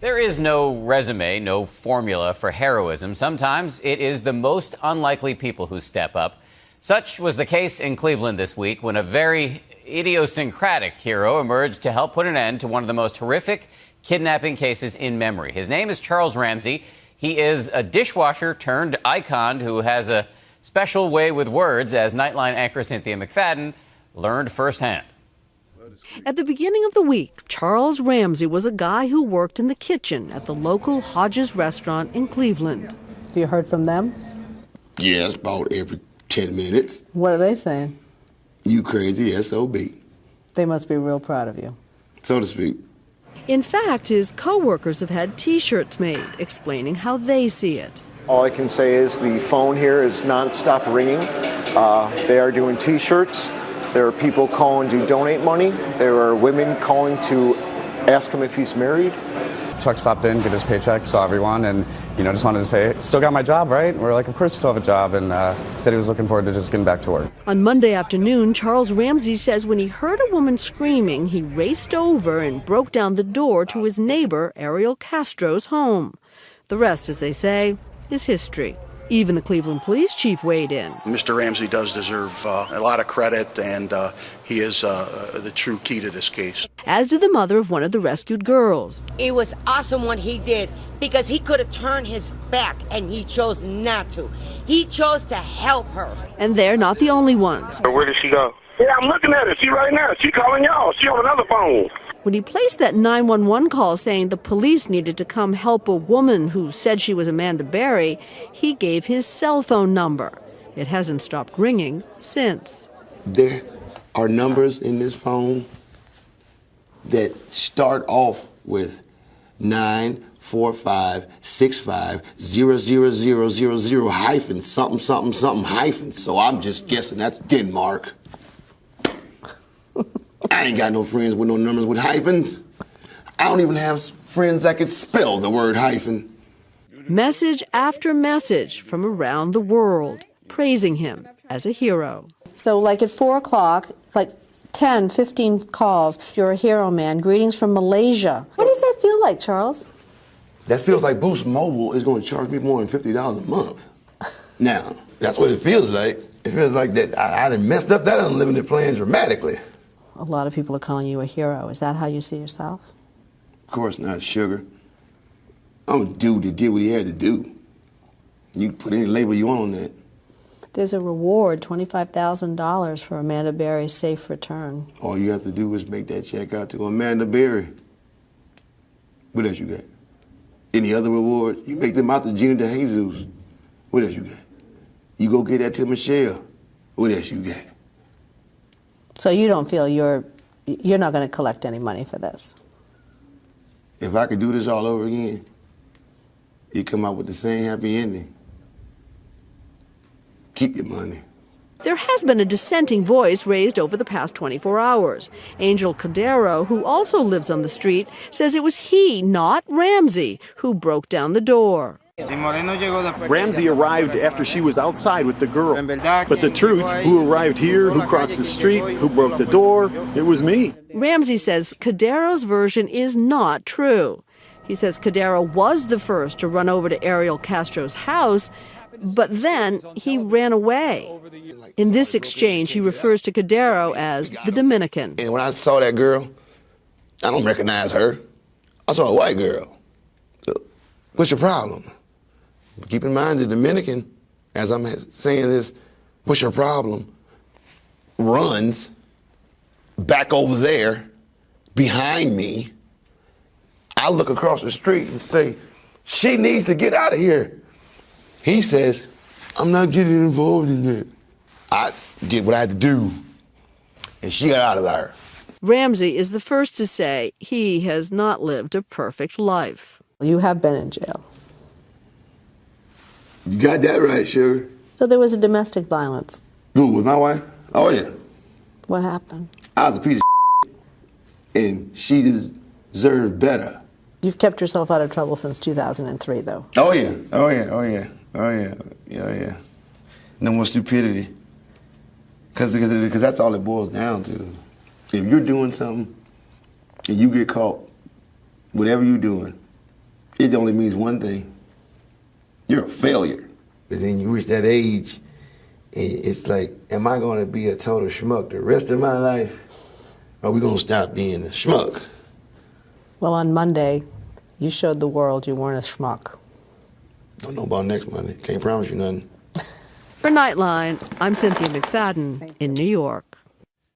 There is no resume, no formula for heroism. Sometimes it is the most unlikely people who step up. Such was the case in Cleveland this week when a very idiosyncratic hero emerged to help put an end to one of the most horrific kidnapping cases in memory. His name is Charles Ramsey. He is a dishwasher turned icon who has a special way with words, as Nightline anchor Cynthia McFadden learned firsthand. At the beginning of the week, Charles Ramsey was a guy who worked in the kitchen at the local Hodges restaurant in Cleveland. Have you heard from them? Yes, about every 10 minutes. What are they saying? You crazy SOB. They must be real proud of you. So to speak. In fact, his co-workers have had T-shirts made explaining how they see it. All I can say is the phone here is nonstop ringing. They are doing T-shirts. There are people calling to donate money. There are women calling to ask him if he's married. Chuck stopped in, get his paycheck, saw everyone, and just wanted to say, still got my job, right? We're like, of course, still have a job, and said he was looking forward to just getting back to work. On Monday afternoon, Charles Ramsey says when he heard a woman screaming, he raced over and broke down the door to his neighbor, Ariel Castro's home. The rest, as they say, is history. Even the Cleveland police chief weighed in. Mr. Ramsey does deserve a lot of credit, and he is the true key to this case. As did the mother of one of the rescued girls. It was awesome what he did, because he could have turned his back, and he chose not to. He chose to help her. And they're not the only ones. Where did she go? Yeah, I'm looking at her. She right now. She calling y'all. She on another phone. When he placed that 911 call saying the police needed to come help a woman who said she was Amanda Berry, he gave his cell phone number. It hasn't stopped ringing since. There are numbers in this phone that start off with 945650000 hyphen something something something hyphen. So I'm just guessing that's Denmark. I ain't got no friends with no numbers with hyphens. I don't even have friends that could spell the word hyphen. Message after message from around the world, praising him as a hero. So like at 4 o'clock, like 10, 15 calls, you're a hero, man. Greetings from Malaysia. What does that feel like, Charles? That feels like Boost Mobile is going to charge me more than $50 a month. Now, that's what it feels like. It feels like that I done messed up that unlimited plan dramatically. A lot of people are calling you a hero. Is that how you see yourself? Of course not, sugar. I'm a dude that did what he had to do. You can put any label you want on that. There's a reward, $25,000 for Amanda Berry's safe return. All you have to do is make that check out to Amanda Berry. What else you got? Any other reward? You make them out to Gina DeJesus. What else you got? You go get that to Michelle. What else you got? So you don't feel you're not going to collect any money for this? If I could do this all over again, you'd come out with the same happy ending. Keep your money. There has been a dissenting voice raised over the past 24 hours. Angel Cordero, who also lives on the street, says it was he, not Ramsey, who broke down the door. Ramsey arrived after she was outside with the girl. But the truth, who arrived here, who crossed the street, who broke the door, it was me. Ramsey says Cordero's version is not true. He says Cordero was the first to run over to Ariel Castro's house, but then he ran away. In this exchange, he refers to Cordero as the Dominican. And when I saw that girl, I don't recognize her. I saw a white girl. So, what's your problem? Keep in mind the Dominican, as I'm saying this, what's your problem, runs back over there behind me. I look across the street and say, she needs to get out of here. He says, I'm not getting involved in that. I did what I had to do, and she got out of there. Ramsey is the first to say he has not lived a perfect life. You have been in jail. You got that right, sugar. So there was a domestic violence. Who, with my wife? Oh, yeah. What happened? I was a piece of and she deserved better. You've kept yourself out of trouble since 2003, though. Oh, yeah. Oh, yeah. Oh, yeah. Oh, yeah. Yeah. No more stupidity. Because that's all it boils down to. If you're doing something and you get caught, whatever you're doing, it only means one thing. You're a failure. And then you reach that age, and it's like, am I going to be a total schmuck the rest of my life? Or are we going to stop being a schmuck? Well, on Monday, you showed the world you weren't a schmuck. Don't know about next Monday. Can't promise you nothing. For Nightline, I'm Cynthia McFadden in New York.